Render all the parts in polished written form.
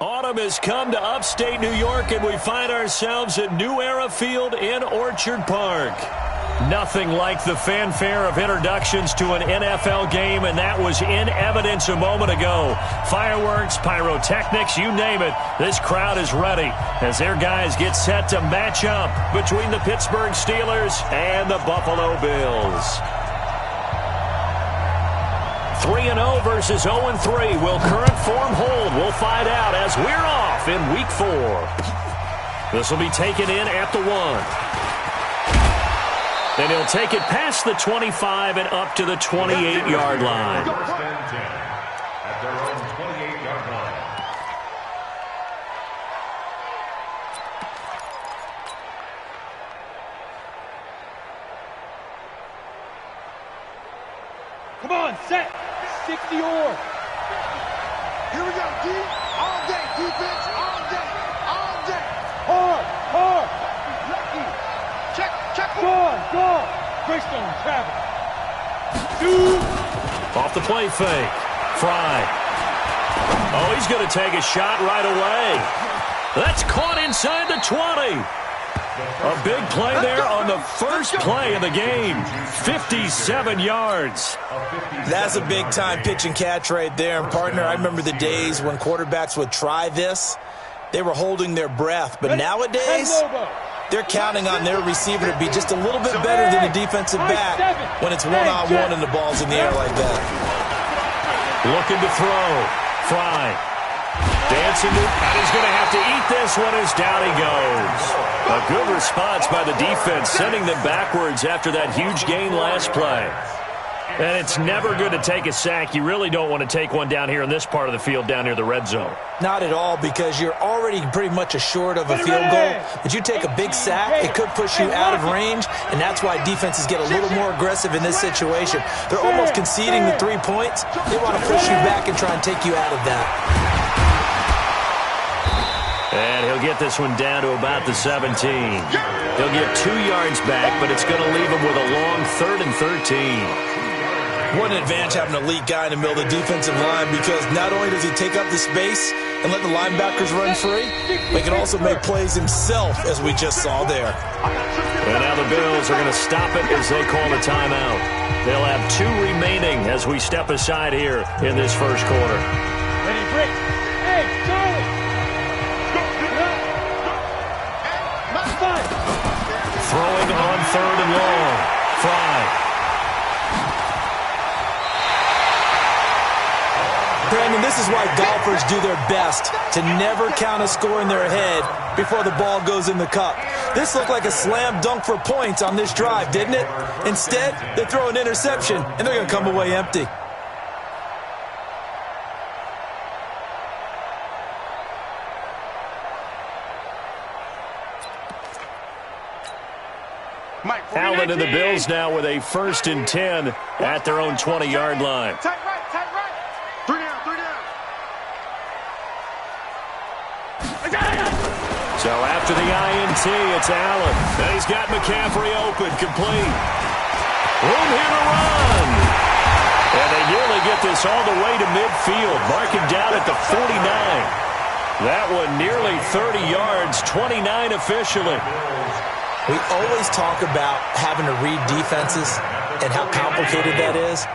Autumn has come to upstate New York, and we find ourselves at New Era Field in Orchard Park. Nothing like the fanfare of introductions to an NFL game, and that was in evidence a moment ago. Fireworks, pyrotechnics, you name it. This crowd is ready as their guys get set to match up between the Pittsburgh Steelers and the Buffalo Bills. 3-0 versus 0-3. Will current form hold? We'll find out as we're off in Week 4. This will be taken in at the 1. And he'll take it past the 25 and up to the 28-yard line. At their own 28-yard line. Come on, set. 60 or. Here we go, D. All day, defense, all day, all day. Hard. Lucky. Check. Gone. Greystone, travel. Two. Off the play fake. Fry. Oh, he's going to take a shot right away. That's caught inside the 20. A big play there on the first play of the game. 57 yards. That's a big-time pitch and catch right there. And, partner, I remember the days when quarterbacks would try this. They were holding their breath. But nowadays, they're counting on their receiver to be just a little bit better than the defensive back when it's one-on-one and the ball's in the air like that. Looking to throw. Fry. Dancing, and he's going to have to eat this one as down he goes. A good response by the defense, sending them backwards after that huge gain last play. And it's never good to take a sack. You really don't want to take one down here in this part of the field, down near the red zone. Not at all, because you're already pretty much assured of a field goal. But you take a big sack, it could push you out of range, and that's why defenses get a little more aggressive in this situation. They're almost conceding the 3 points. They want to push you back and try and take you out of that. And he'll get this one down to about the 17. He'll get 2 yards back, but it's going to leave him with a long 3rd and 13. What an advantage having an elite guy in the middle of the defensive line, because not only does he take up the space and let the linebackers run free, but he can also make plays himself, as we just saw there. And now the Bills are going to stop it as they call a timeout. They'll have 2 remaining as we step aside here in this first quarter. Ready, Brick. Hey, Charlie. Throwing on 3rd and long. Fry. Brandon, this is why golfers do their best to never count a score in their head before the ball goes in the cup. This looked like a slam dunk for points on this drive, didn't it? Instead, they throw an interception, and they're going to come away empty. Allen and the Bills now with a 1st and 10 at their own 20-yard line. Tight right. 3 down. So after the INT, it's Allen. And he's got McCaffrey open, complete. Room here to run. And they nearly get this all the way to midfield, marking down at the 49. That one nearly 30 yards, 29 officially. We always talk about having to read defenses and how complicated that is.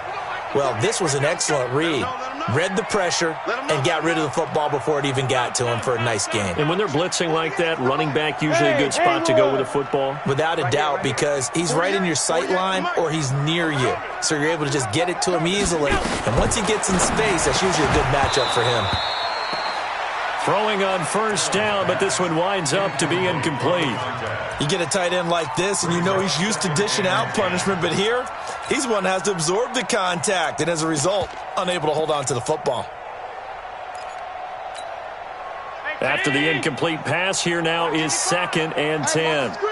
Well, this was an excellent read. Read the pressure and got rid of the football before it even got to him for a nice gain. And when they're blitzing like that, running back usually a good spot to go with a football? Without a doubt, because he's right in your sight line or he's near you. So you're able to just get it to him easily. And once he gets in space, that's usually a good matchup for him. Throwing on 1st down, but this one winds up to be incomplete. You get a tight end like this, and you know he's used to dishing out punishment, but here, he's one that has to absorb the contact, and as a result, unable to hold on to the football. After the incomplete pass, here now is 2nd and 10. Watch the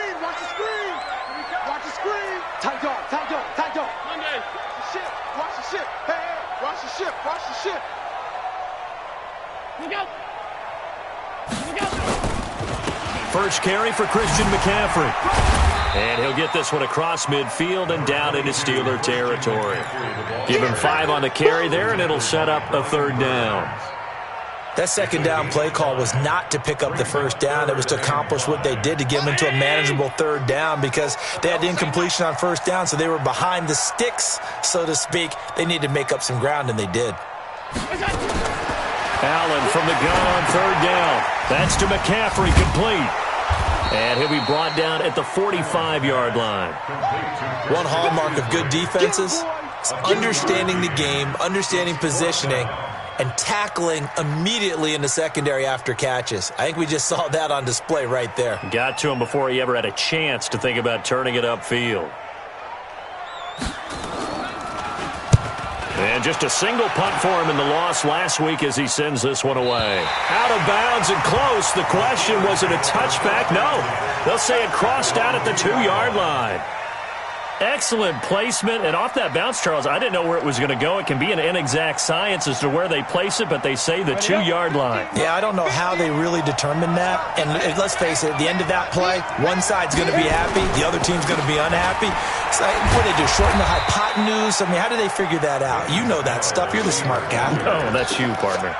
screen. Tight dog. Monday. Watch the ship. Hey, watch the ship. Look out. First carry for Christian McCaffrey. And he'll get this one across midfield and down into Steeler territory. Give him 5 on the carry there, and it'll set up a 3rd down. That second down play call was not to pick up the first down. It was to accomplish what they did to get them into a manageable third down because they had incompletion on first down, so they were behind the sticks, so to speak. They needed to make up some ground, and they did. Allen from the gun on third down. That's to McCaffrey, complete. And he'll be brought down at the 45-yard line. One hallmark of good defenses is understanding the game, understanding positioning, and tackling immediately in the secondary after catches. I think we just saw that on display right there. Got to him before he ever had a chance to think about turning it upfield. And just a single punt for him in the loss last week as he sends this one away. Out of bounds and close. The question, was it a touchback? No. They'll say it crossed out at the 2-yard line. Excellent placement. And off that bounce, Charles, I didn't know where it was going to go. It can be an inexact science as to where they place it, but they say the 2-yard line. Yeah, I don't know how they really determined that. And let's face it, at the end of that play, one side's going to be happy, the other team's going to be unhappy. So what do they do, shorten the hypotenuse? I mean, how do they figure that out? You know that stuff. You're the smart guy. Oh, that's you, partner.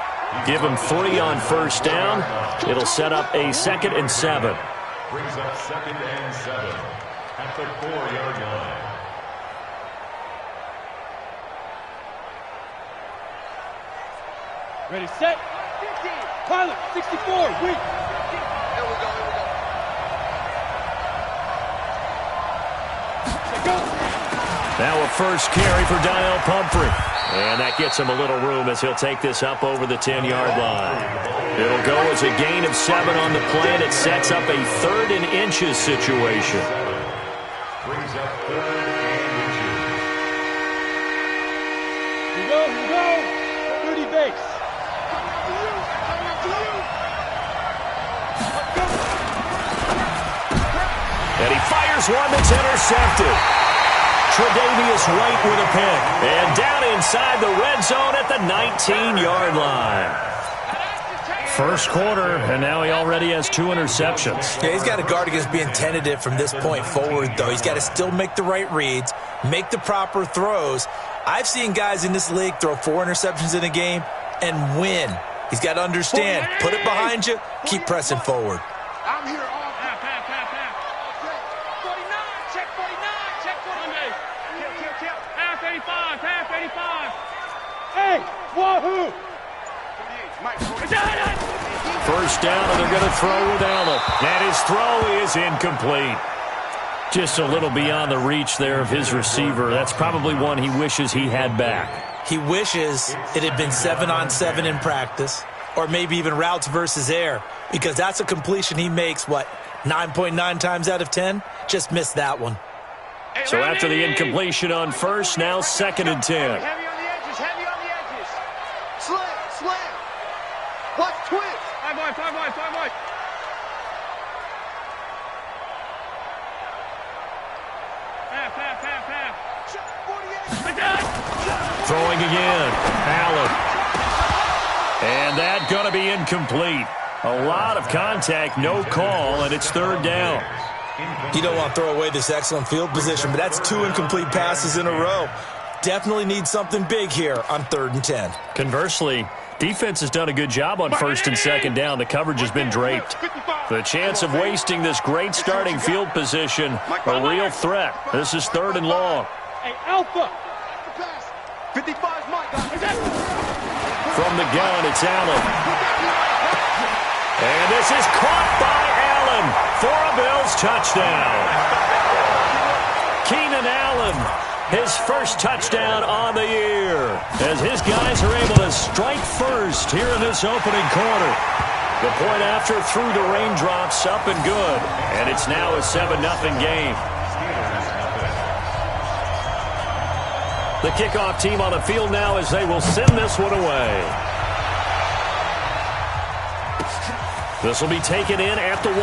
Give them 3 on first down. It'll set up a 2nd and 7. Brings up 2nd and 7 at the 4-yard line. Ready, set. Pilot, 64, weak. Here we go. Now a first carry for Daniel Pumphrey. And that gets him a little room as he'll take this up over the 10-yard line. It'll go as a gain of 7 on the play, and it sets up a 3rd and inches situation. Brings up 3rd and inches. Here we go. 30 base. And he fires one that's intercepted. Tre'Davious White with a pick. And down inside the red zone at the 19-yard line. First quarter, and now he already has 2 interceptions. Yeah, he's got to guard against being tentative from this point forward, though. He's got to still make the right reads, make the proper throws. I've seen guys in this league throw 4 interceptions in a game and win. He's got to understand, put it behind you, keep pressing forward. I'm here all Half. 49, check 49, check 49. Kill. Half 85, half 85. Hey, wahoo! 28, Mike. First down, and they're going to throw with Allen. And his throw is incomplete. Just a little beyond the reach there of his receiver. That's probably one he wishes he had back. He wishes it had been 7-on-7 in practice, or maybe even routes versus air, because that's a completion he makes, 9.9 times out of 10? Just missed that one. So after the incompletion on first, now 2nd and 10. Heavy on the edges. Slam. Watch twist. 5 wide. Half. Check 48. Throwing again. Allen. And that going to be incomplete. A lot of contact, no call, and it's 3rd down. You don't want to throw away this excellent field position, but that's 2 incomplete passes in a row. Definitely need something big here on 3rd and 10. Conversely, defense has done a good job on 1st and 2nd down. The coverage has been draped. The chance of wasting this great starting field position, a real threat. This is 3rd and long. Hey, Alpha. 55's Mike. From the gun, it's Allen. And this is caught by Allen for a Bills touchdown. Keenan Allen, his first touchdown on the year, as his guys are able to strike first here in this opening quarter. The point after through the raindrops, up and good. And it's now a 7-0 game. The kickoff team on the field now as they will send this one away. This will be taken in at the 1.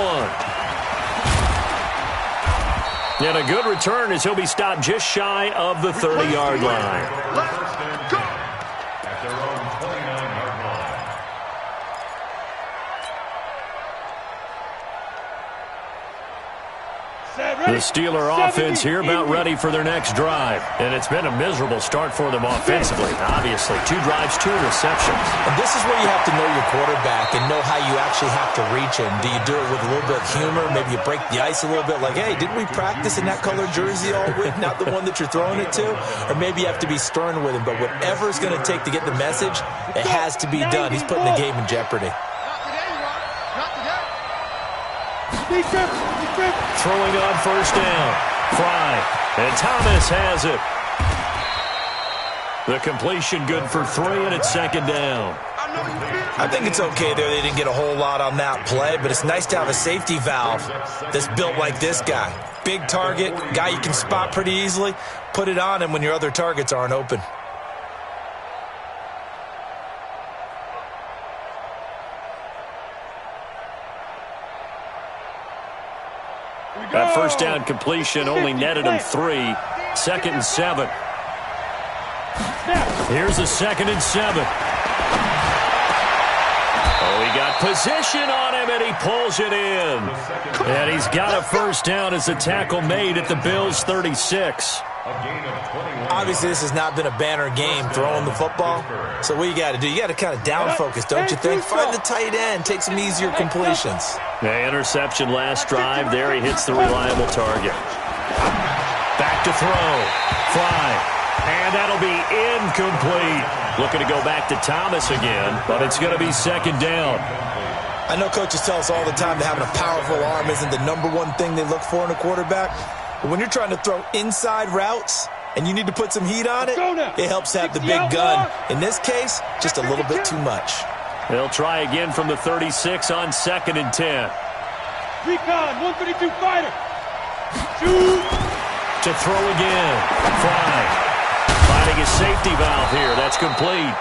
And a good return as he'll be stopped just shy of the 30-yard line. First and 10 at their own 29-yard line. Set, The Steeler offense here about ready for their next drive. And it's been a miserable start for them offensively. Obviously, 2 drives, 2 interceptions. And this is where you have to know your quarterback and know how you actually have to reach him. Do you do it with a little bit of humor? Maybe you break the ice a little bit like, hey, didn't we practice in that colored jersey all week? Not the one that you're throwing it to? Or maybe you have to be stern with him. But whatever it's going to take to get the message, it has to be done. He's putting the game in jeopardy. Throwing on first down. Fry. And Thomas has it. The completion good for 3, and it's second down. I think it's okay there. They didn't get a whole lot on that play, but it's nice to have a safety valve that's built like this guy. Big target, guy you can spot pretty easily. Put it on him when your other targets aren't open. That first down completion only netted him 3. 2nd and 7. Here's a 2nd and 7. Oh, he got position on him, and he pulls it in. And he's got a first down as the tackle made at the Bills' 36. Obviously, this has not been a banner game throwing the football. So what you got to do, you got to kind of down focus, don't you think? Find the tight end, take some easier completions. The interception last drive. There he hits the reliable target. Back to throw. Fly. And that'll be incomplete. Looking to go back to Thomas again, but it's going to be second down. I know coaches tell us all the time that having a powerful arm isn't the #1 thing they look for in a quarterback. But when you're trying to throw inside routes and you need to put some heat on it, it helps to have the big gun. In this case, just a little bit too much. They'll try again from the 36 on 2nd and 10. Recon, 132 fighter. Shoot. To throw again. Fry. Finding a safety valve here. That's complete.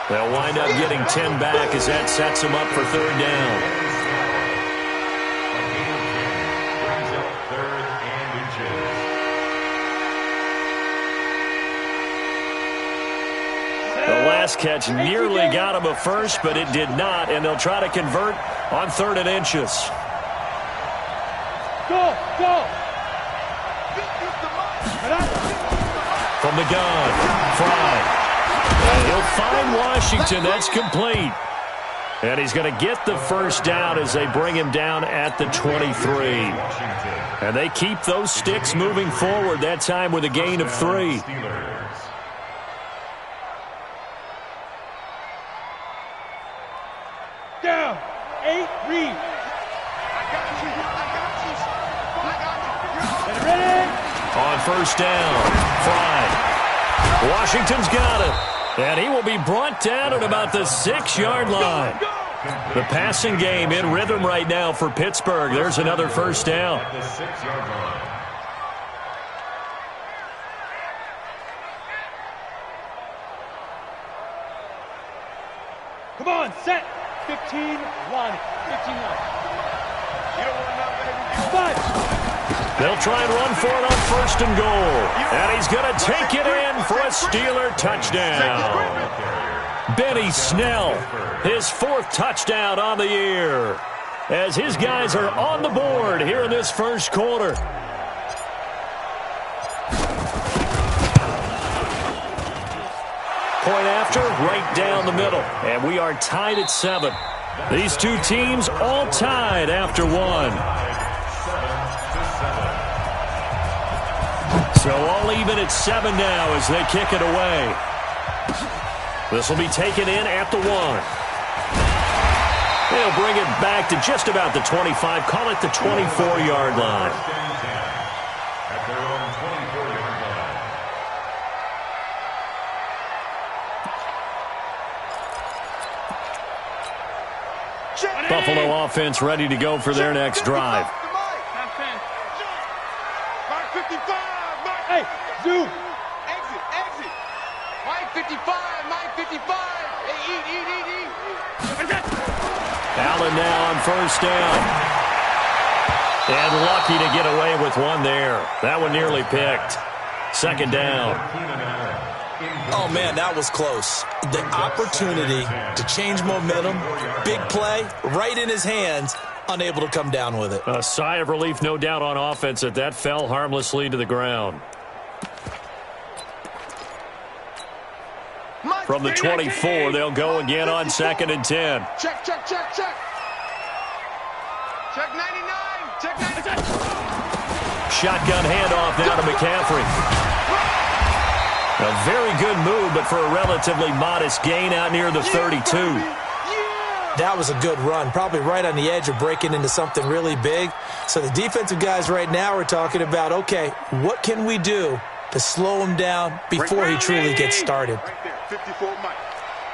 They'll wind up getting 10 back as that sets them up for third down. The last catch nearly got him a first, but it did not, and they'll try to convert on 3rd and inches. Go, go. From the gun, Fry. And he'll find Washington. That's complete. And he's going to get the first down as they bring him down at the 23. And they keep those sticks moving forward, that time with a gain of 3. Down. 8, read. Ready? On first down, Fry. Washington's got it. And he will be brought down at about the 6-yard line. The passing game in rhythm right now for Pittsburgh. There's another first down. Come on, set. 15, line. 15, line. You don't want to know, baby. 5. They'll try and run for it on 1st and goal. And he's going to take it in for a Steeler touchdown. Benny Snell, his 4th touchdown on the year, as his guys are on the board here in this first quarter. Point after, right down the middle. And we are tied at 7. These two teams all tied after 1. So all even at 7 now as they kick it away. This will be taken in at the 1. They'll bring it back to just about the 25. Call it the 24-yard line. At their own 24-yard line. Buffalo offense ready to go for their next drive. Hey, zoom. Exit. Mike 55. Hey, eat. Allen now on first down. And lucky to get away with one there. That one nearly picked. Second down. Oh, man, that was close. The opportunity to change momentum, big play, right in his hands, unable to come down with it. A sigh of relief, no doubt, on offense that fell harmlessly to the ground. From the 24, they'll go again on 2nd and 10. Check, check, check, check. Check 99. Check 99. Shotgun handoff now to McCaffrey. A very good move, but for a relatively modest gain out near the 32. That was a good run, probably right on the edge of breaking into something really big. So the defensive guys right now are talking about, okay, what can we do to slow him down before he truly gets started? Right there, 54 Mike.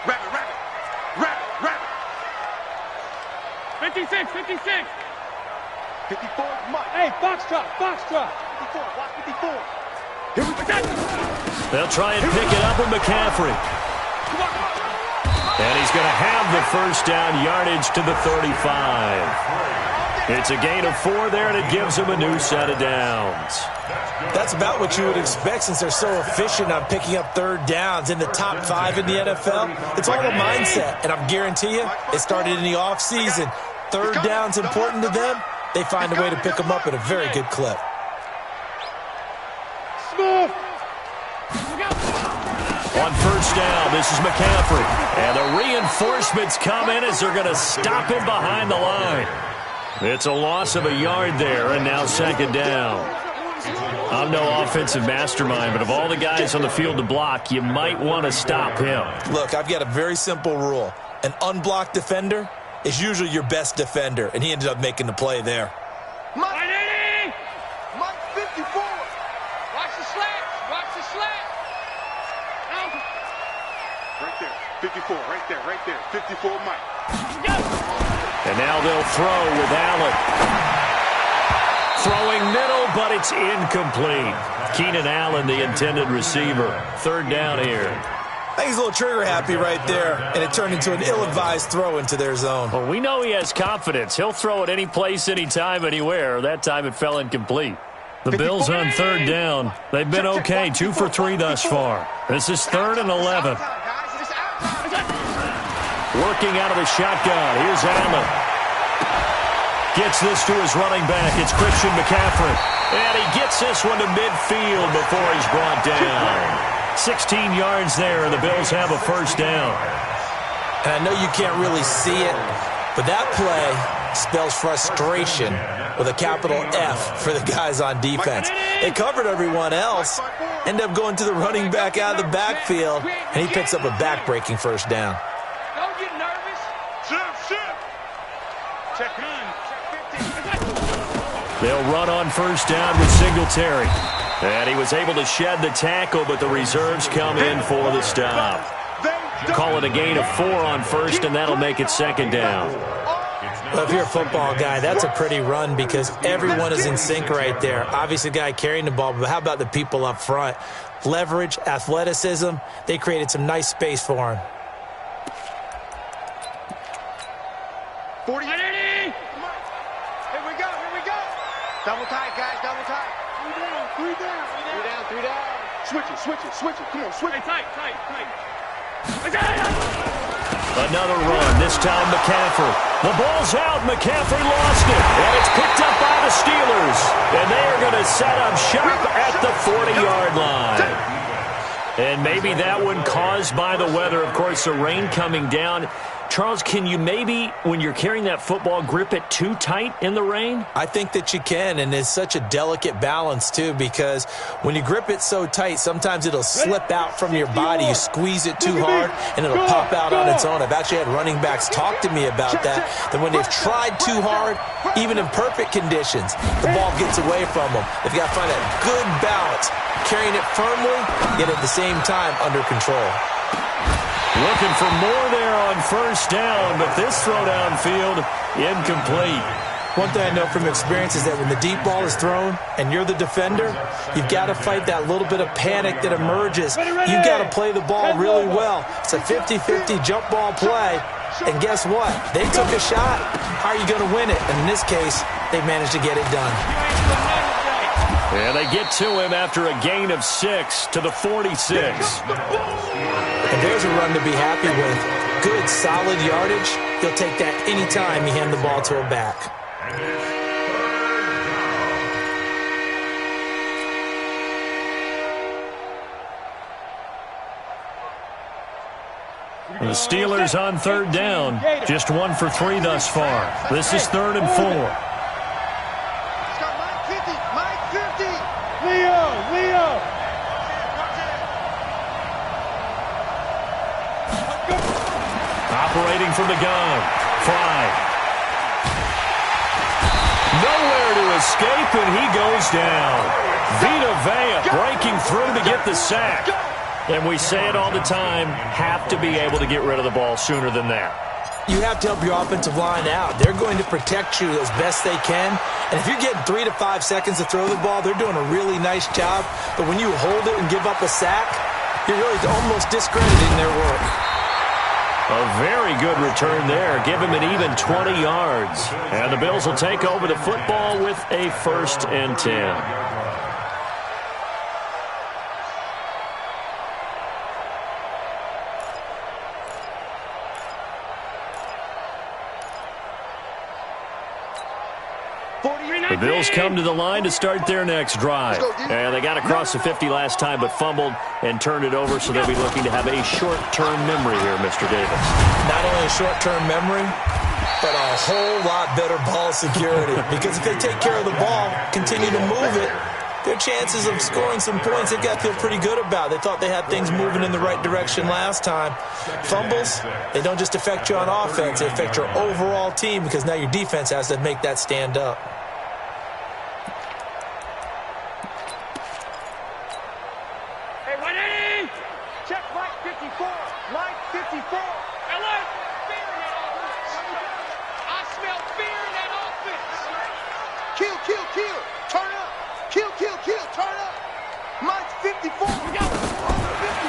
Rabbit, rabbit, rabbit, rabbit. 56, 56. 54 Mike. Hey, box drop, box drop. 54, watch 54. Here we go. They'll try and pick it up with McCaffrey. And he's going to have the first down, yardage to the 35. It's a gain of 4 there, and it gives him a new set of downs. That's about what you would expect since they're so efficient on picking up 3rd downs in the top 5 in the NFL. It's all a mindset, and I'm guarantee you it started in the offseason. 3rd down's important to them. They find a way to pick them up at a very good clip. Smooth. On first down, this is McCaffrey. And the reinforcements come in as they're going to stop him behind the line. It's a loss of a yard there, and now 2nd down. I'm no offensive mastermind, but of all the guys on the field to block, you might want to stop him. Look, I've got a very simple rule. An unblocked defender is usually your best defender, and he ended up making the play there. Mike 54. Watch the slats. Watch the slats. Right there. 54. Right there. Right there. 54 Mike. And now they'll throw with Allen. Throwing middle, but it's incomplete. Keenan Allen, the intended receiver. 3rd down here. I think he's a little trigger happy right there, and it turned into an ill-advised throw into their zone. Well, we know he has confidence. He'll throw it any place, anytime, anywhere. That time it fell incomplete. The Bills on 3rd down. They've been okay, 2 for 3 thus far. This is 3rd and 11. Working out of the shotgun. Here's Allen. Gets this to his running back. It's Christian McCaffrey. And he gets this one to midfield before he's brought down. 16 yards there, and the Bills have a first down. And I know you can't really see it, but that play spells frustration with a capital F for the guys on defense. They covered everyone else, end up going to the running back out of the backfield, and he picks up a back-breaking first down. Don't get nervous. Shift. Check 9. Check 15. They'll run on first down with Singletary. And he was able to shed the tackle, but the reserves come in for the stop. Call it a gain of 4 on first, and that'll make it 2nd down. Well, if you're a football guy, that's a pretty run because everyone is in sync right there. Obviously, the guy carrying the ball, but how about the people up front? Leverage, athleticism, they created some nice space for him. 40. Here we go. Double tight, guys, double tight. 3 down. Switch it. Come on, switch it. Tight. Another run, this time McCaffrey. The ball's out, McCaffrey lost it. And it's picked up by the Steelers. And they are going to set up shop at the 40-yard line. And maybe that one caused by the weather. Of course, the rain coming down. Charles, can you maybe, when you're carrying that football, grip it too tight in the rain? I think that you can, and it's such a delicate balance, too, because when you grip it so tight, sometimes it'll slip out from your body. You squeeze it too hard, and it'll pop out on its own. I've actually had running backs talk to me about that when they've tried too hard, even in perfect conditions, the ball gets away from them. They've got to find that good balance, carrying it firmly, yet at the same time under control. Looking for more there on first down, but this throw downfield, incomplete. One thing I know from experience is that when the deep ball is thrown and you're the defender, you've got to fight that little bit of panic that emerges. You've got to play the ball really well. It's a 50-50 jump ball play, and guess what? They took a shot. How are you going to win it? And in this case, they managed to get it done. And they get to him after a gain of 6 to the 46. And there's a run to be happy with. Good, solid yardage. He'll take that anytime you hand the ball to a back. The Steelers on third down. Just 1 for 3 thus far. This is 3rd and 4. Leo! Operating from the gun. Fry. Nowhere to escape, and he goes down. Vita Vea breaking through to get the sack. And we say it all the time, have to be able to get rid of the ball sooner than that. You have to help your offensive line out. They're going to protect you as best they can. And if you're getting 3 to 5 seconds to throw the ball, they're doing a really nice job. But when you hold it and give up a sack, you're really almost discrediting their work. A very good return there. Give him an even 20 yards. And the Bills will take over the football with a 1st and 10. The Bills come to the line to start their next drive. And they got across the 50 last time but fumbled and turned it over, so they'll be looking to have a short-term memory here, Mr. Davis. Not only a short-term memory, but a whole lot better ball security. Because if they take care of the ball, continue to move it, their chances of scoring some points, they've got to feel pretty good about. They thought they had things moving in the right direction last time. Fumbles, they don't just affect you on offense, they affect your overall team because now your defense has to make that stand up.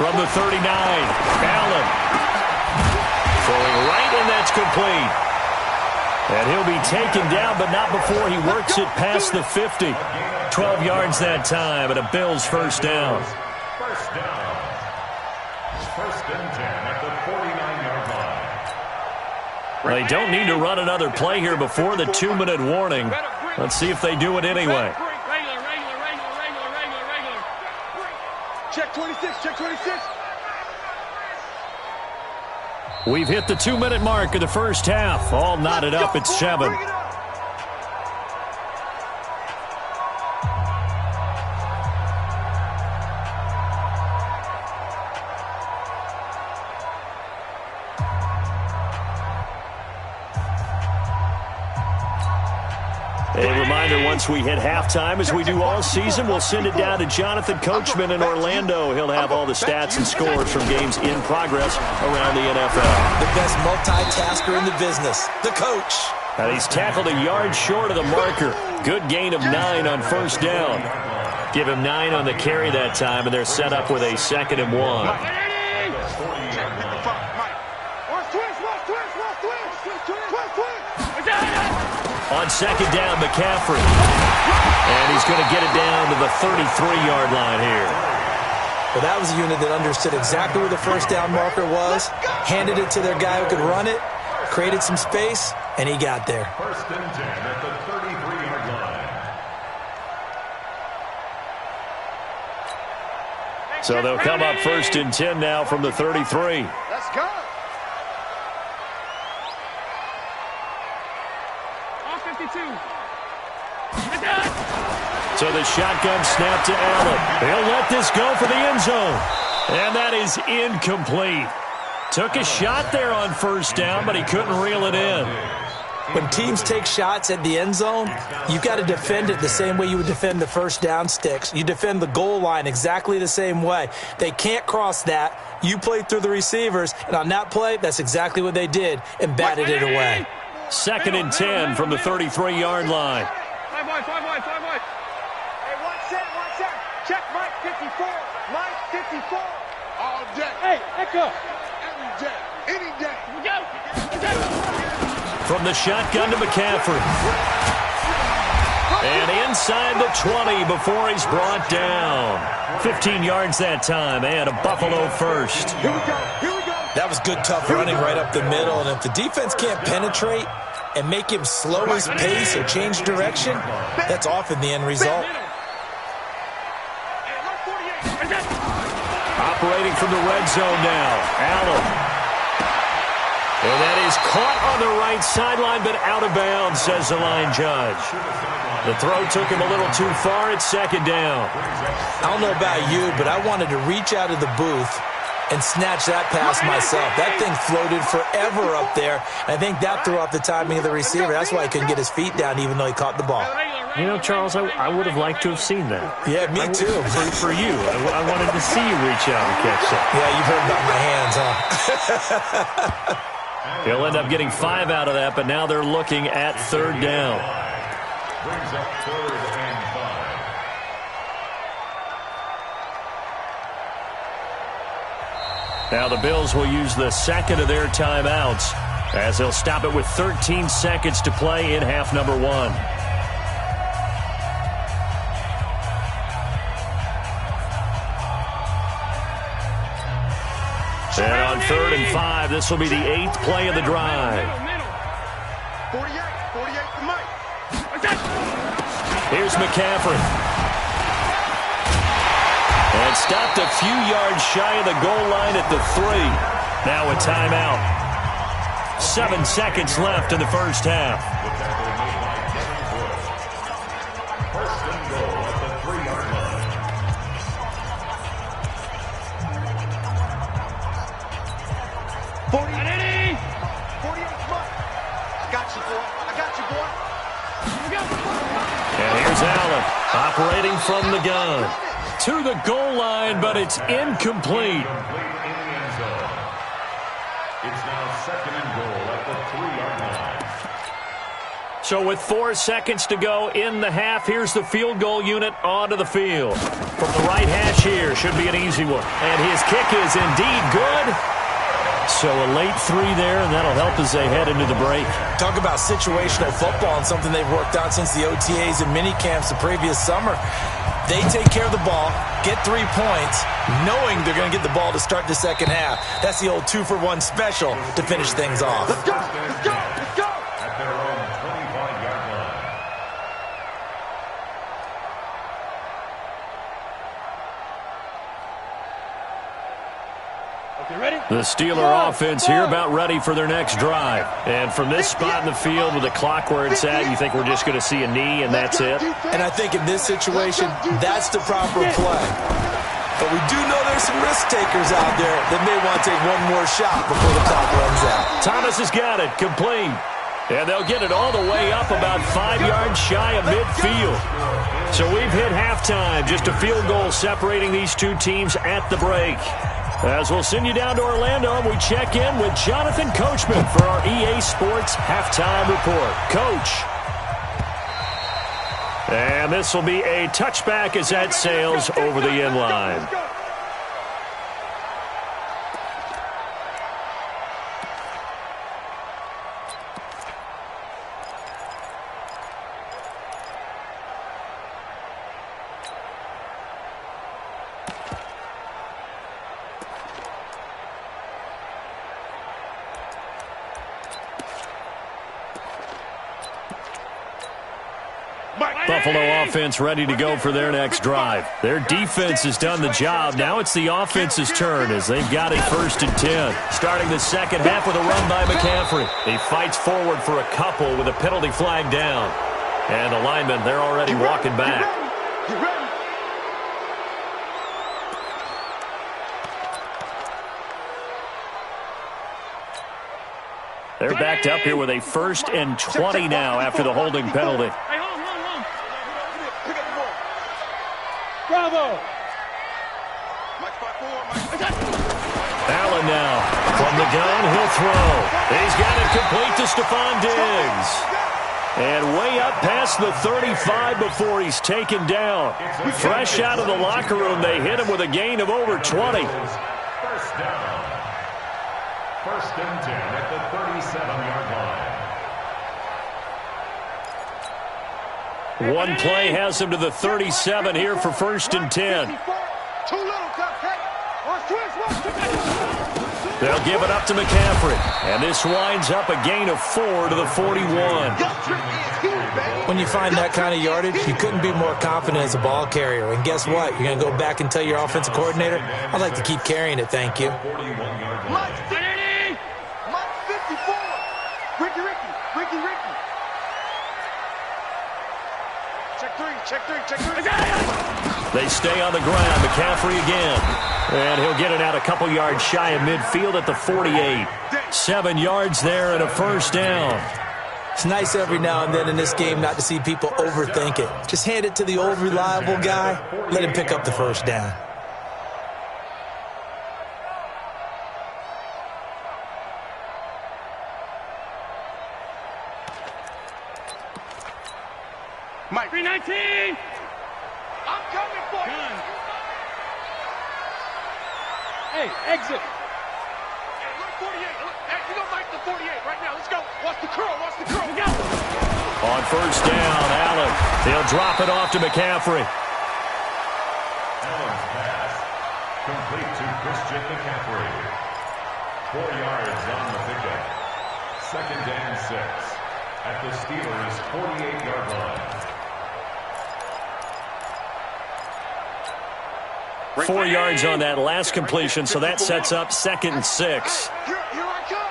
From the 39, Allen. Throwing right, and that's complete. And he'll be taken down, but not before he works it past the 50. 12 yards that time, and a Bills 1st down. First down. 1st and 10 at the 49-yard line. They don't need to run another play here before the 2-minute warning. Let's see if they do it anyway. Check 26, check 26. We've hit the 2-minute mark of the first half. All knotted up at 7. A reminder, once we hit halftime, as we do all season, we'll send it down to Jonathan Coachman in Orlando. He'll have all the stats and scores from games in progress around the NFL. The best multitasker in the business, the coach. And he's tackled a yard short of the marker. Good gain of 9 on 1st down. Give him 9 on the carry that time, and they're set up with a 2nd and 1. On 2nd down, McCaffrey. And he's going to get it down to the 33-yard line here. Well, that was a unit that understood exactly where the 1st down marker was, handed it to their guy who could run it, created some space, and he got there. 1st and 10 at the 33-yard line. So they'll come up 1st and 10 now from the 33. Let's go. So the shotgun snap to Allen. He'll let this go for the end zone. And that is incomplete. Took a shot there on 1st down, but he couldn't reel it in. When teams take shots at the end zone, you've got to defend it the same way you would defend the 1st down sticks. You defend the goal line exactly the same way. They can't cross that. You play through the receivers, and on that play, that's exactly what they did and batted it away. 2nd and 10 from the 33-yard line. Five wide. Hey, one set. Check Mike 54. Mike 54. All day. Hey, Echo. Every day. Any day. Here we go. From the shotgun to McCaffrey. And inside the 20 before he's brought down. 15 yards that time, and a Buffalo 1st. Here we go. That was good, tough running right up the middle, and if the defense can't penetrate, and make him slow his pace or change direction, that's often the end result. Operating from the red zone now, Allen. And that is caught on the right sideline, but out of bounds, says the line judge. The throw took him a little too far. It's second down. I don't know about you, but I wanted to reach out of the booth and snatch that pass myself. That thing floated forever up there. I think that threw off the timing of the receiver. That's why he couldn't get his feet down even though he caught the ball. You know, Charles, I would have liked to have seen that. Yeah, me too. For you. I wanted to see you reach out and catch that. Yeah, you've heard about my hands, huh? He'll end up getting 5 out of that, but now they're looking at third down. Brings up 3rd and 5. Now the Bills will use the second of their timeouts as they'll stop it with 13 seconds to play in half number 1. And on 3rd and 5, this will be the 8th play of the drive. 48 to Mike. Here's McCaffrey. And stopped a few yards shy of the goal line at the 3. Now a timeout. 7 seconds left in the first half. First and goal at the 3-yard line. And here's Allen operating from the gun. To the goal line, but it's incomplete. It's now 2nd and goal at the 3-yard line. So with 4 seconds to go in the half, here's the field goal unit onto the field. From the right hash here, should be an easy one. And his kick is indeed good. So a late 3 there, and that'll help as they head into the break. Talk about situational football and something they've worked on since the OTAs and mini camps the previous summer. They take care of the ball, get 3 points, knowing they're going to get the ball to start the second half. That's the old 2-for-1 special to finish things off. Let's go! Let's go! Let's go! At their own 25-yard line. Okay, ready? The Steeler offense here about ready for their next drive. And from this spot in the field with the clock where it's at, you think we're just going to see a knee and that's it? And I think in this situation, that's the proper play. But we do know there's some risk takers out there that may want to take one more shot before the clock runs out. Thomas has got it, complete. And they'll get it all the way up about 5 yards shy of midfield. So we've hit halftime, just a field goal separating these two teams at the break. As we'll send you down to Orlando, and we check in with Jonathan Coachman for our EA Sports Halftime Report. Coach. And this will be a touchback as that sails over the end line. Buffalo offense ready to go for their next drive. Their defense has done the job. Now it's the offense's turn as they've got it 1st and 10. Starting the second half with a run by McCaffrey. He fights forward for a couple with a penalty flag down. And the linemen, they're already walking back. They're backed up here with a 1st and 20 now after the holding penalty. Bravo! Allen now from the gun, he'll throw. He's got it complete to Stephon Diggs. And way up past the 35 before he's taken down. Fresh out of the locker room, they hit him with a gain of over 20. 1st down. 1st and 10 at the 37-yard line. One play has him to the 37 here for 1st and 10. Too little, They'll give it up to McCaffrey. And this winds up a gain of 4 to the 41. When you find that kind of yardage, you couldn't be more confident as a ball carrier. And guess what? You're going to go back and tell your offensive coordinator, I'd like to keep carrying it, thank you. Mike 54. Ricky. Check three. They stay on the ground. McCaffrey again. And he'll get it out a couple yards shy of midfield at the 48. 7 yards there and a first down. It's nice every now and then in this game not to see people overthink it. Just hand it to the old reliable guy. Let him pick up the first down. Mike. 319. I'm coming for you. Hey, exit. Hey, look, 48. Look, hey, you know Mike, the 48 right now. Let's go. Watch the curl. We go. On first down, Allen. He'll drop it off to McCaffrey. Allen's pass. Complete to Christian McCaffrey. 4 yards on the pickup. 2nd and 6. At the Steelers' 48-yard line. 4 yards on that last completion, so that sets up 2nd and 6. Here I come.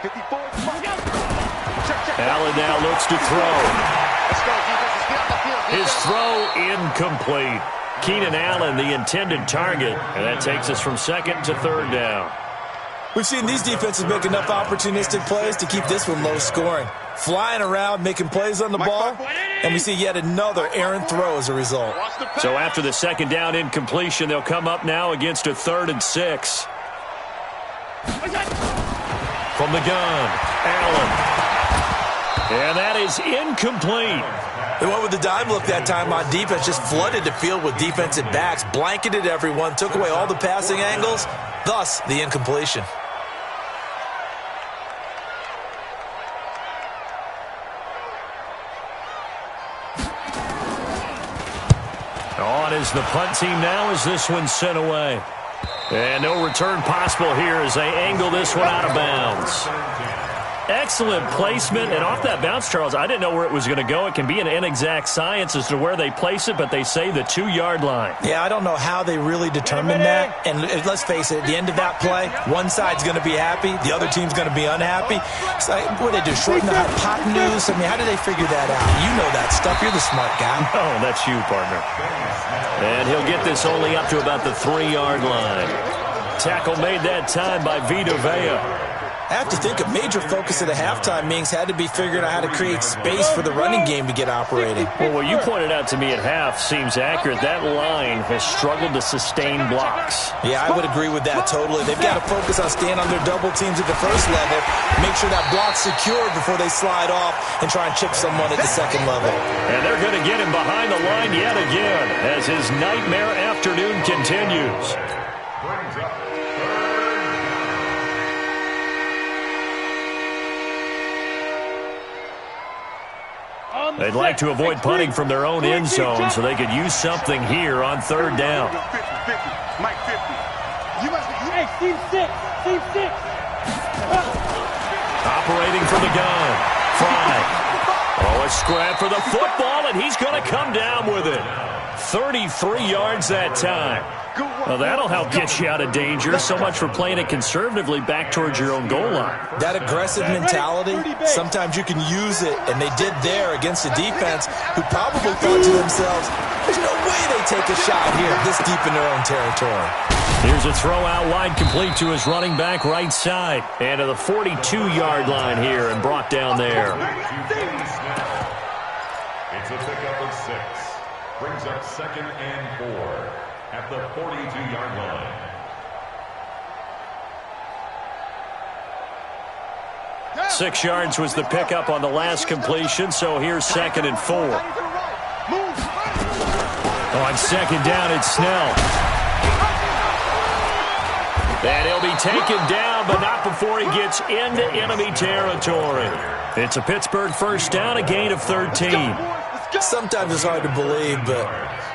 54. Allen now looks to throw. Let's go, defense. Let's get off the field. His throw incomplete. Keenan Allen, the intended target, and that takes us from 2nd to 3rd down. We've seen these defenses make enough opportunistic plays to keep this one low scoring. Flying around, making plays on the ball, and we see yet another errant throw as a result. So after the 2nd down incompletion, they'll come up now against a 3rd and 6. From the gun, Allen. And that is incomplete. They went with the dime look that time on defense, just flooded the field with defensive backs, blanketed everyone, took away all the passing angles, thus the incompletion. On is the punt team now as this one's sent away. And no return possible here as they angle this one out of bounds. Excellent placement, and off that bounce, Charles, I didn't know where it was going to go. It can be an inexact science as to where they place it, but they say the 2-yard line. Yeah, I don't know how they really determine that. And let's face it, at the end of that play, one side's going to be happy, the other team's going to be unhappy. It's like, what do they do, shorten the hypotenuse? I mean, how do they figure that out? You know that stuff. You're the smart guy. Oh, that's you, partner. And he'll get this only up to about the 3-yard line. Tackle made that time by Vita Vea. I have to think a major focus of the halftime meetings had to be figuring out how to create space for the running game to get operating. Well, what you pointed out to me at half seems accurate. That line has struggled to sustain blocks. Yeah, I would agree with that totally. They've got to focus on staying on their double teams at the first level, make sure that block's secured before they slide off and try and chip someone at the second level. And they're going to get him behind the line yet again as his nightmare afternoon continues. Brings up They'd like to avoid punting from their own end zone so they could use something here on 3rd down. 50. Mike 50. You must be. Hey, team 6. Operating from the gun. Fry. Oh, a scrap for the football, and he's going to come down with it. 33 yards that time. Well, that'll help get you out of danger. So much for playing it conservatively back towards your own goal line. That aggressive mentality, sometimes you can use it, and they did there against a defense who probably thought to themselves, there's no way they take a shot here this deep in their own territory. Here's a throw out wide complete to his running back right side. And to the 42-yard line here and brought down there. It's a pickup of 6. Brings up 2nd and 4 at the 42-yard line. 6 yards was the pickup on the last completion, so here's 2nd and 4. On 2nd down, it's Snell. And he'll be taken down, but not before he gets into enemy territory. It's a Pittsburgh first down, a gain of 13. Sometimes it's hard to believe, but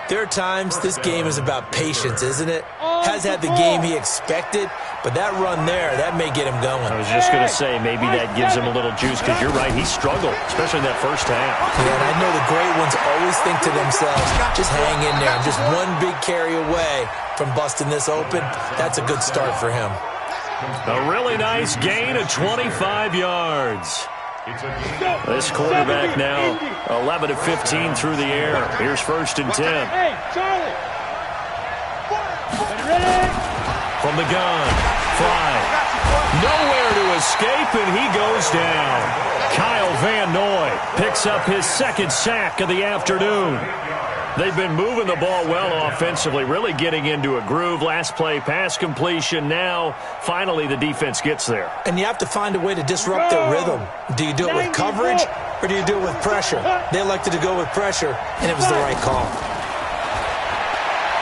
there are times this game is about patience, isn't it? Has had the game he expected, but that run there, that may get him going. I was just going to say, maybe that gives him a little juice, because you're right, he struggled, especially in that first half. Yeah, and I know the great ones always think to themselves, just hang in there. I'm just one big carry away from busting this open. That's a good start for him. A really nice gain of 25 yards. This quarterback now 11 of 15 through the air. Here's 1st and 10. Hey, Charlie. Ready? From the gun. Fly. Nowhere to escape, and he goes down. Kyle Van Noy picks up his 2nd sack of the afternoon. They've been moving the ball well offensively, really getting into a groove. Last play, pass completion. Now, finally, the defense gets there. And you have to find a way to disrupt their rhythm. Do you do it with coverage, or do you do it with pressure? They elected to go with pressure, and it was the right call.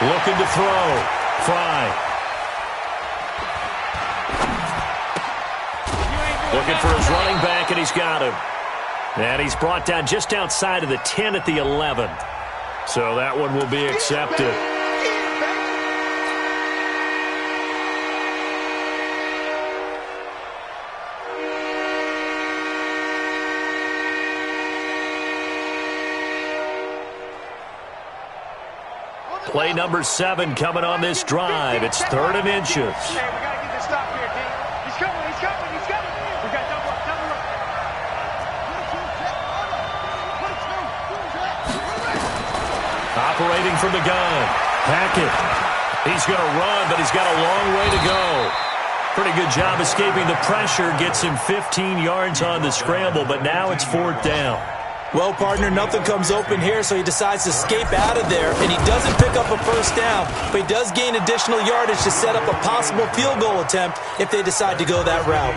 Looking to throw. Fry. Looking for his running back, and he's got him. And he's brought down just outside of the 10 at the 11. So that one will be accepted. Play number 7 coming on this drive. It's 3rd and inches. Hey, we got to get this stop here, D. He's coming, he's coming, he's coming. We got double up. Operating from the gun. Hackett. He's going to run, but he's got a long way to go. Pretty good job escaping the pressure. Gets him 15 yards on the scramble, but now it's 4th down. Well, partner, nothing comes open here, so he decides to escape out of there, and he doesn't pick up a 1st down, but he does gain additional yardage to set up a possible field goal attempt if they decide to go that route.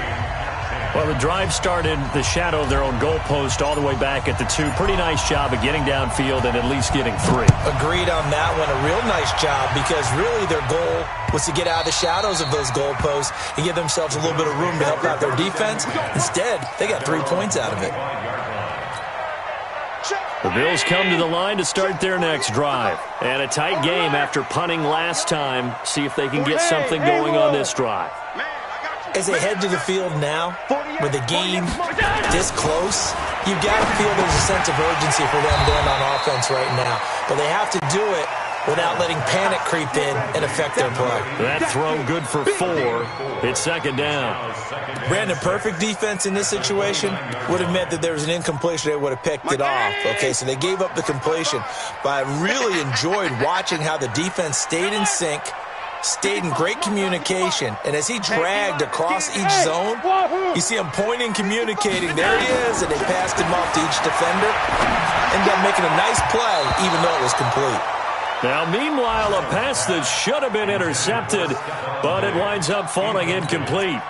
Well, the drive started the shadow of their own goalpost all the way back at the 2. Pretty nice job of getting downfield and at least getting 3. Agreed on that one. A real nice job, because really their goal was to get out of the shadows of those goalposts and give themselves a little bit of room to help out their defense. Instead, they got 3 points out of it. The Bills come to the line to start their next drive. And a tight game after punting last time. See if they can get something going on this drive. As they head to the field now, with the game this close, you've got to feel there's a sense of urgency for them going on offense right now. But they have to do it without letting panic creep in and affect their play. That throw good for 4. It's 2nd down. Brandon, perfect defense in this situation would have meant that there was an incompletion. They would have picked it off. Okay, so they gave up the completion. But I really enjoyed watching how the defense stayed in sync, stayed in great communication, and as he dragged across each zone, you see him pointing, communicating. There he is, and they passed him off to each defender. Ended up making a nice play, even though it was complete. Now, meanwhile, a pass that should have been intercepted, but it winds up falling incomplete.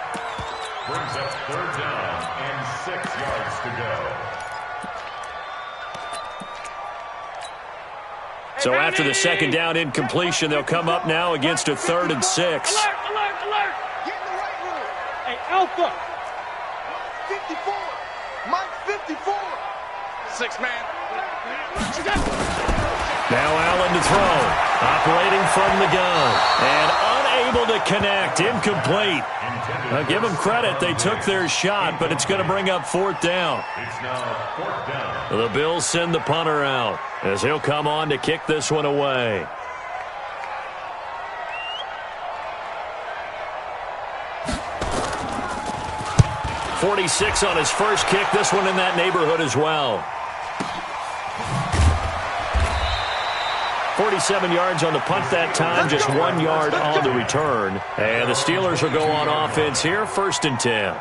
Brings up 3rd down and 6 yards to go. So after the 2nd down incompletion, they'll come up now against a 3rd and 6. Alert, alert, alert. Get in the right room. Hey, Alpha. 54. Mike 54. 6 man. Now Allen to throw. Operating from the gun. And unable to connect. Incomplete. Now give them credit. They took their shot, but it's going to bring up 4th down. It's now 4th down. The Bills send the punter out as he'll come on to kick this one away. .46 on his first kick. This one in that neighborhood as well. 47 yards on the punt that time, just 1 yard on the return. And the Steelers will go on offense here, 1st and 10.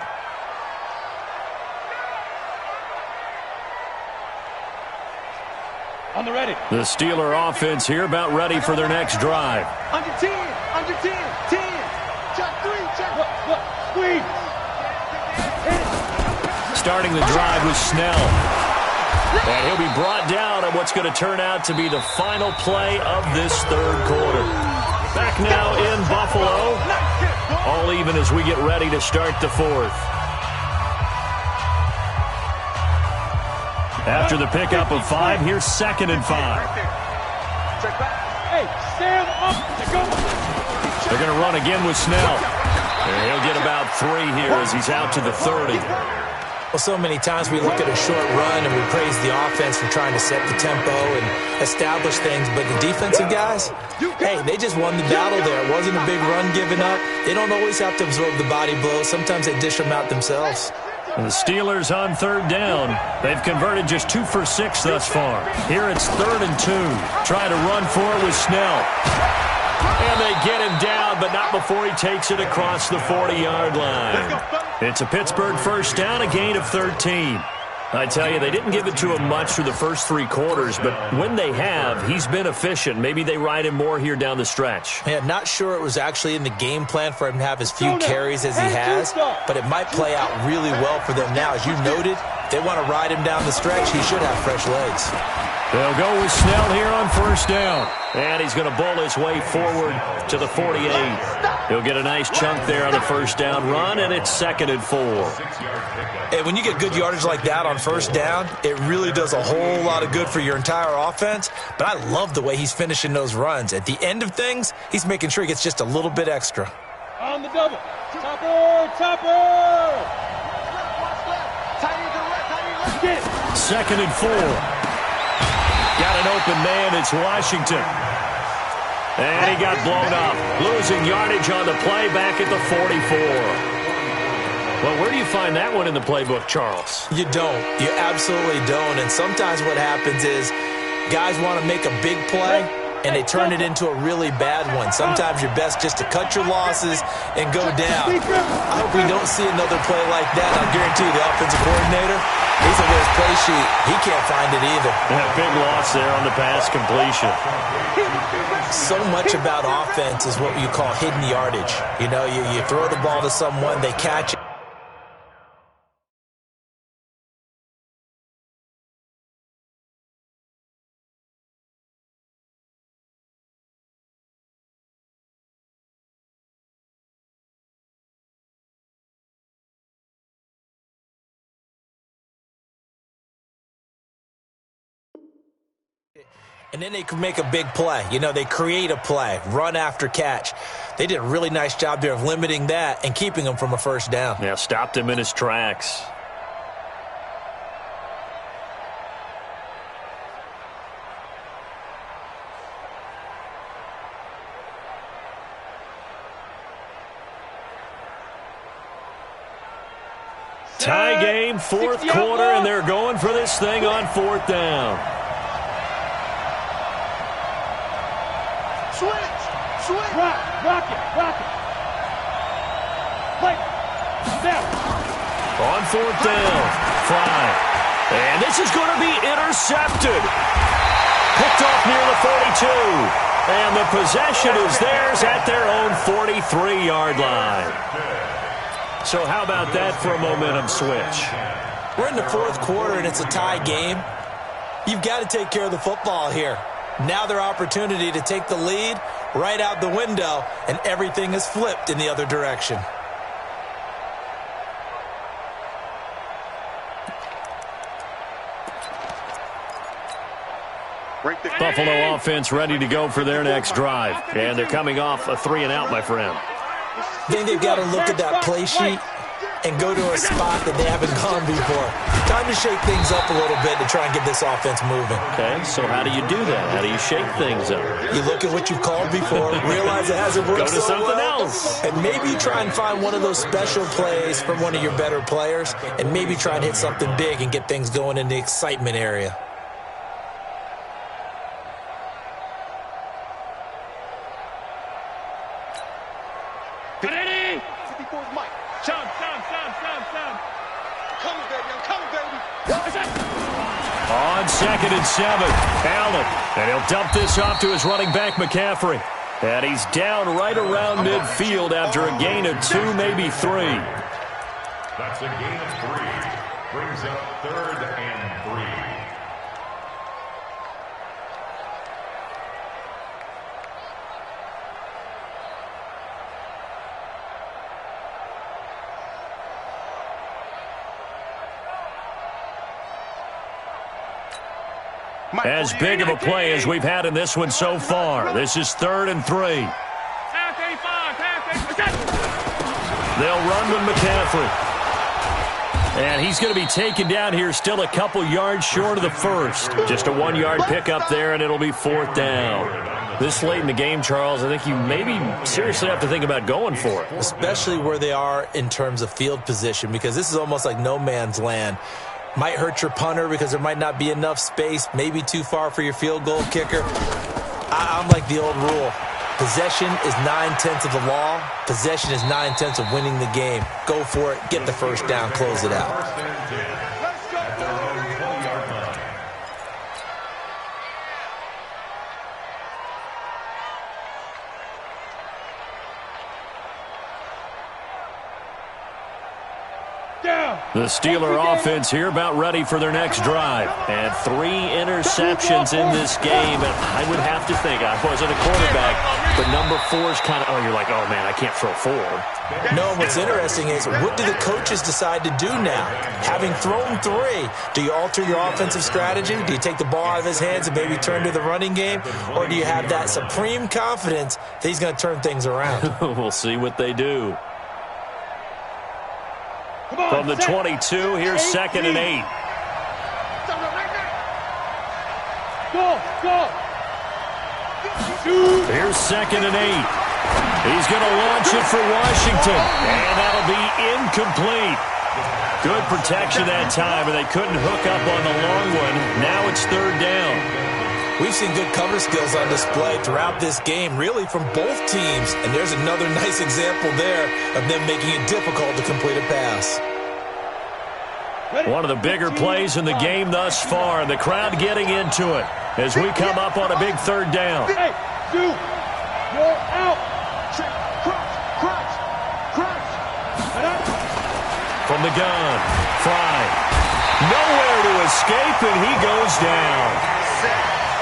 On the ready. The Steeler offense here about ready for their next drive. Under 10, under 10, 10. Check 3, check. Look, squeeze. Starting the drive with Snell. And he'll be brought down on what's going to turn out to be the final play of this 3rd quarter. Back now in Buffalo. All even as we get ready to start the 4th. After the pickup of 5, here's 2nd and 5. Hey, stand up. Go. They're going to run again with Snell. And he'll get about 3 here as he's out to the 30. Well, so many times we look at a short run and we praise the offense for trying to set the tempo and establish things, but the defensive guys, hey, they just won the battle there. It wasn't a big run given up. They don't always have to absorb the body blows. Sometimes they dish them out themselves. And the Steelers on 3rd down. They've converted just 2 for 6 thus far. Here it's 3rd and 2. Trying to run for it with Snell. And they get him down, but not before he takes it across the 40-yard line. It's a Pittsburgh first down, a gain of 13. I tell you, they didn't give it to him much through the first 3 quarters, but when they have, he's been efficient. Maybe they ride him more here down the stretch. Yeah, not sure it was actually in the game plan for him to have as few carries as he has, but it might play out really well for them now. As you noted, if they want to ride him down the stretch, he should have fresh legs. They'll go with Snell here on first down. And he's going to bowl his way forward to the 48. He'll get a nice chunk there on the first down run, and it's 2nd and 4. Hey, when you get good yardage like that on first down, it really does a whole lot of good for your entire offense. But I love the way he's finishing those runs. At the end of things, he's making sure he gets just a little bit extra. On the double. Topper! Topper! Get it. 2nd and 4. Got an open man. It's Washington. And he got blown up. Losing yardage on the play back at the 44. Well, where do you find that one in the playbook, Charles? You don't. You absolutely don't. And sometimes what happens is guys want to make a big play, and they turn it into a really bad one. Sometimes you're best just to cut your losses and go down. I hope we don't see another play like that. I guarantee you the offensive coordinator, he's on his play sheet. He can't find it either. Yeah, big loss there on the pass completion. So much about offense is what you call hidden yardage. You know, you throw the ball to someone, they catch it. And then they can make a big play. You know, they create a play, run after catch. They did a really nice job there of limiting that and keeping him from a first down. Yeah, stopped him in his tracks. Tie game, 4th quarter, and they're going for this thing on 4th down. Switch. Rock it. Play. Snap. On 4th down, fly. And this is going to be intercepted. Picked off near the 42. And the possession is theirs at their own 43-yard line. So how about that for a momentum switch? We're in the 4th quarter, and it's a tie game. You've got to take care of the football here. Now their opportunity to take the lead right out the window, and everything is flipped in the other direction. Buffalo offense ready to go for their next drive. And they're coming off a 3-and-out, my friend. I think they've got to look at that play sheet and go to a spot that they haven't gone before. Time to shake things up a little bit to try and get this offense moving. Okay, so how do you do that? How do you shake things up? You look at what you've called before, realize it hasn't worked Go to so something well, else. and maybe try and find one of those special plays from one of your better players, and maybe try and hit something big and get things going in the excitement area. On 2nd and 7, Allen. And he'll dump this off to his running back, McCaffrey. And he's down right around midfield after a gain of 2, maybe 3. That's a gain of 3. Brings up 3rd and 3. As big of a play as we've had in this one so far. This is 3rd and 3. They'll run with McCaffrey. And he's going to be taken down here still a couple yards short of the first. Just a 1-yard pickup there, and it'll be 4th down. This late in the game, Charles, I think you maybe seriously have to think about going for it. Especially where they are in terms of field position, because this is almost like no man's land. Might hurt your punter because there might not be enough space, maybe too far for your field goal kicker. I'm like the old rule. Possession is 9/10 of the law. Possession is 9/10 of winning the game. Go for it. Get the first down. Close it out. The Steeler offense here about ready for their next drive. And 3 interceptions in this game. And I would have to think, I wasn't a quarterback, but number 4 is kind of, oh, you're like, oh, man, I can't throw 4. No, what's interesting is what do the coaches decide to do now? Having thrown 3, do you alter your offensive strategy? Do you take the ball out of his hands and maybe turn to the running game? Or do you have that supreme confidence that he's going to turn things around? We'll see what they do. From the 22, here's 2nd and 8. Go. Here's 2nd and 8. He's going to launch it for Washington. And that'll be incomplete. Good protection that time, and they couldn't hook up on the long one. Now it's 3rd down. We've seen good cover skills on display throughout this game, really from both teams. And there's another nice example there of them making it difficult to complete a pass. One of the bigger plays in the game thus far. The crowd getting into it as we come up on a big 3rd down. Hey, Duke, you're out. Crunch. From the gun, Fry. Nowhere to escape, and he goes down.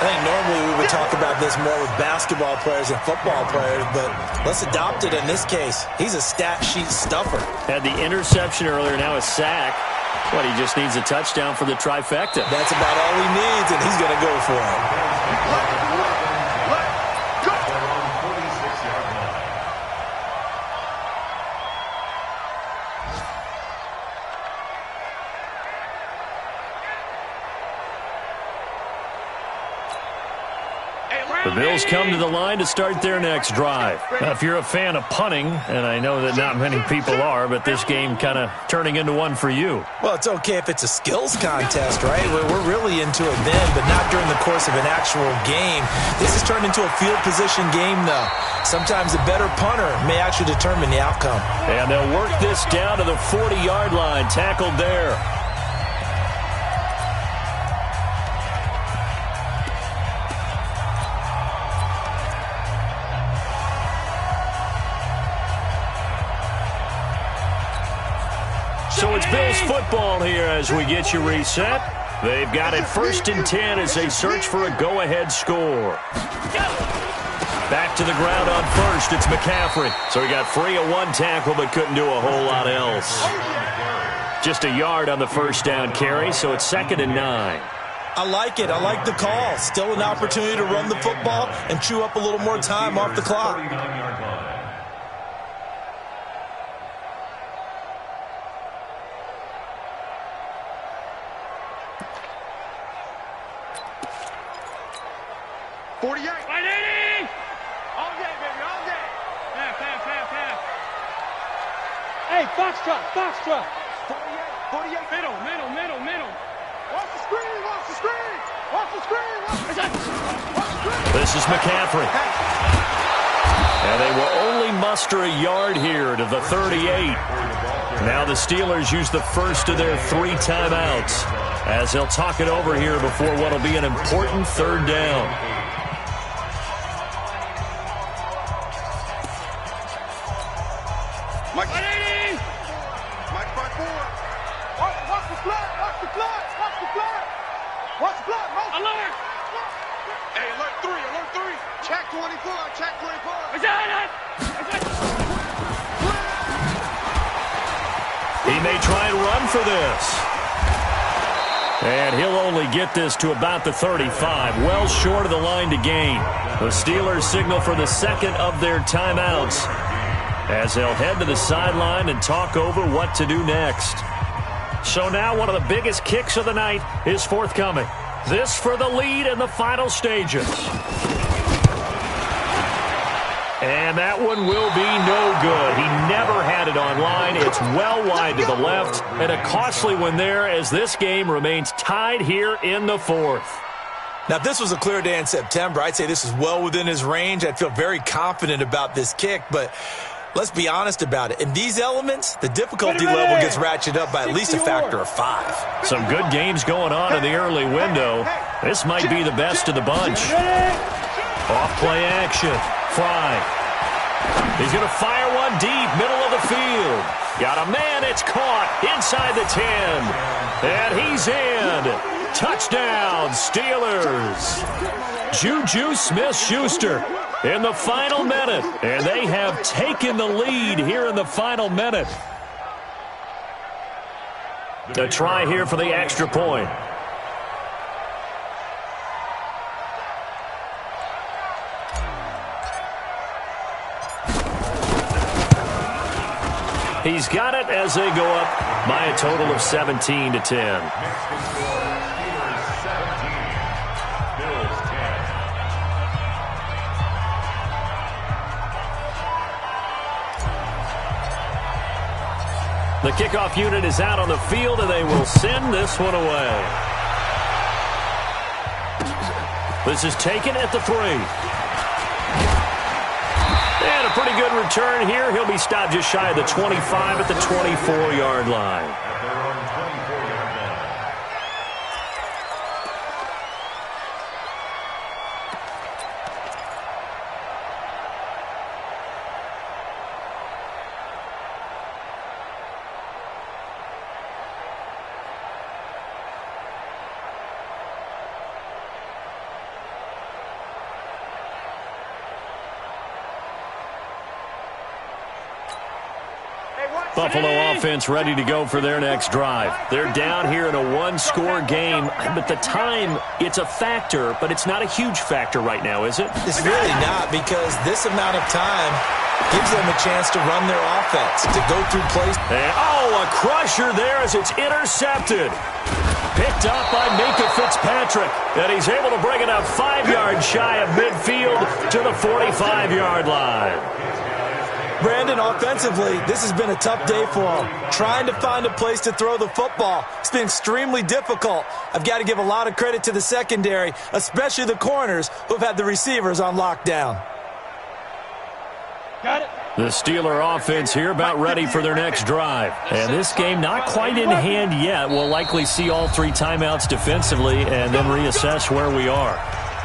I think normally we would talk about this more with basketball players and football players, but let's adopt it in this case. He's a stat sheet stuffer. Had the interception earlier, now a sack. What, he just needs a touchdown for the trifecta. That's about all he needs, and he's going to go for it. The Bills come to the line to start their next drive. Now, if you're a fan of punting, and I know that not many people are, but this game kind of turning into one for you. Well, it's okay if it's a skills contest, right? We're really into it then, but not during the course of an actual game. This has turned into a field position game, though. Sometimes the better punter may actually determine the outcome. And they'll work this down to the 40-yard line, tackled there. So it's Bills football here as we get you reset. They've got it 1st and 10 as they search for a go-ahead score. Back to the ground on 1st, it's McCaffrey. So he got free of 1 tackle but couldn't do a whole lot else. Just a yard on the 1st down carry, so it's 2nd and 9. I like it. I like the call. Still an opportunity to run the football and chew up a little more time off the clock. 48. 180. All day, baby, all day. Pass. Hey, foxtrot. 48. Middle. Watch the screen. This is McCaffrey. And they will only muster a yard here to the 38. Now the Steelers use the first of their 3 timeouts as they'll talk it over here before what will be an important 3rd down. Mike 180. Mike 5-4. Watch the flat. Alert. Hey, alert 3. Check 24. He may try and run for this. And he'll only get this to about the 35, well short of the line to gain. The Steelers signal for the second of their timeouts as they'll head to the sideline and talk over what to do next. So now one of the biggest kicks of the night is forthcoming. This for the lead in the final stages. And that one will be no good. He never had it on line. It's well wide to the left. And a costly one there as this game remains tied here in the fourth. Now, if this was a clear day in September, I'd say this is well within his range. I'd feel very confident about this kick, but let's be honest about it. In these elements, the difficulty level gets ratcheted up by at least a factor of 5. Some good games going on in the early window. This might be the best of the bunch. Off-play action. Fry. He's going to fire one deep, middle of the field. Got a man, it's caught inside the 10. And he's in. Touchdown, Steelers. Juju Smith-Schuster in the final minute. And they have taken the lead here in the final minute. A try here for the extra point. He's got it as they go up by a total of 17 to 10. The kickoff unit is out on the field, and they will send this one away. This is taken at the 3. And a pretty good return here. He'll be stopped just shy of the 25 at the 24-yard line. Buffalo offense ready to go for their next drive. They're down here in a one-score game, but the time, it's a factor, but it's not a huge factor right now, is it? It's really not, because this amount of time gives them a chance to run their offense, to go through plays. And, a crusher there as it's intercepted. Picked up by Minka Fitzpatrick, and he's able to bring it up 5 yards shy of midfield to the 45-yard line. Brandon, offensively, this has been a tough day for him. Trying to find a place to throw the football. It's been extremely difficult. I've got to give a lot of credit to the secondary, especially the corners who've had the receivers on lockdown. Got it. The Steeler offense here about ready for their next drive. And this game not quite in hand yet. We'll likely see all 3 timeouts defensively and then reassess where we are.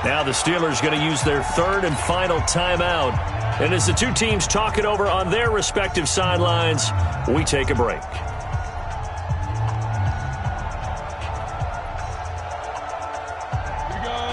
Now the Steelers going to use their third and final timeout. And as the two teams talk it over on their respective sidelines, we take a break.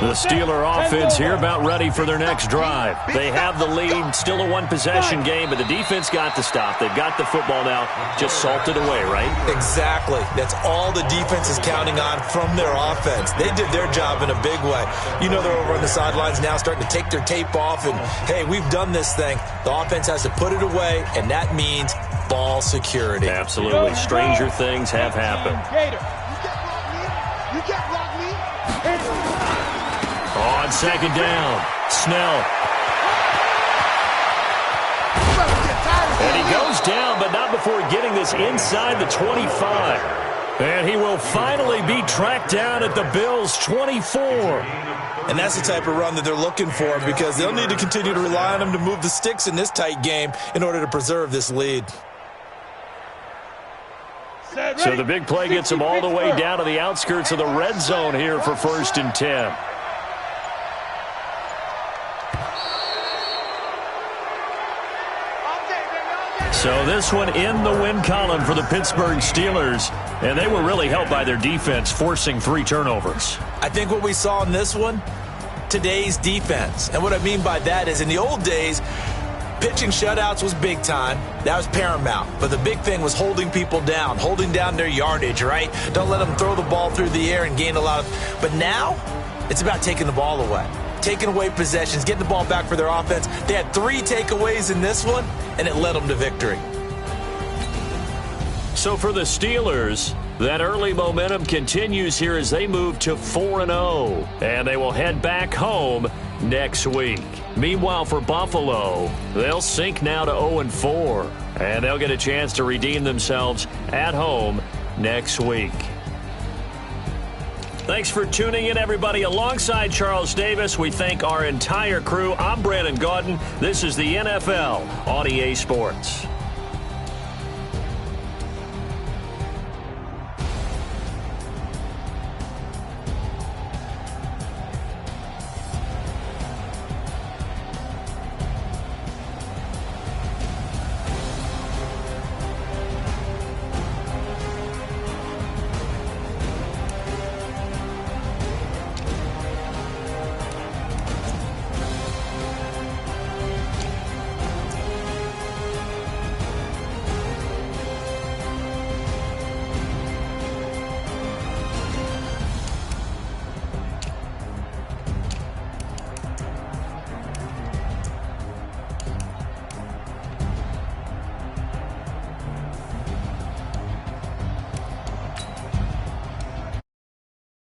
The Steeler offense here about ready for their next drive. They have the lead, still a one-possession game, but the defense got the stop. They've got the football now, just salted away, right? Exactly. That's all the defense is counting on from their offense. They did their job in a big way. You know they're over on the sidelines now starting to take their tape off, and, hey, we've done this thing. The offense has to put it away, and that means ball security. Absolutely. Stranger things have happened. You can't block me. On second down, Snell. And he goes down, but not before getting this inside the 25. And he will finally be tracked down at the Bills' 24. And that's the type of run that they're looking for, because they'll need to continue to rely on him to move the sticks in this tight game in order to preserve this lead. So the big play gets him all the way down to the outskirts of the red zone here for 1st and 10. So this one in the win column for the Pittsburgh Steelers. And they were really helped by their defense, forcing 3 turnovers. I think what we saw in this one, today's defense. And what I mean by that is in the old days, pitching shutouts was big time. That was paramount. But the big thing was holding people down, holding down their yardage, right? Don't let them throw the ball through the air and gain a lot of... But now, it's about taking the ball away. Taking away possessions, getting the ball back for their offense. They had 3 takeaways in this one, and it led them to victory. So for the Steelers, that early momentum continues here as they move to 4-0. And they will head back home next week. Meanwhile, for Buffalo, they'll sink now to 0-4. And they'll get a chance to redeem themselves at home next week. Thanks for tuning in, everybody. Alongside Charles Davis, we thank our entire crew. I'm Brandon Gaudin. This is the NFL on EA Sports.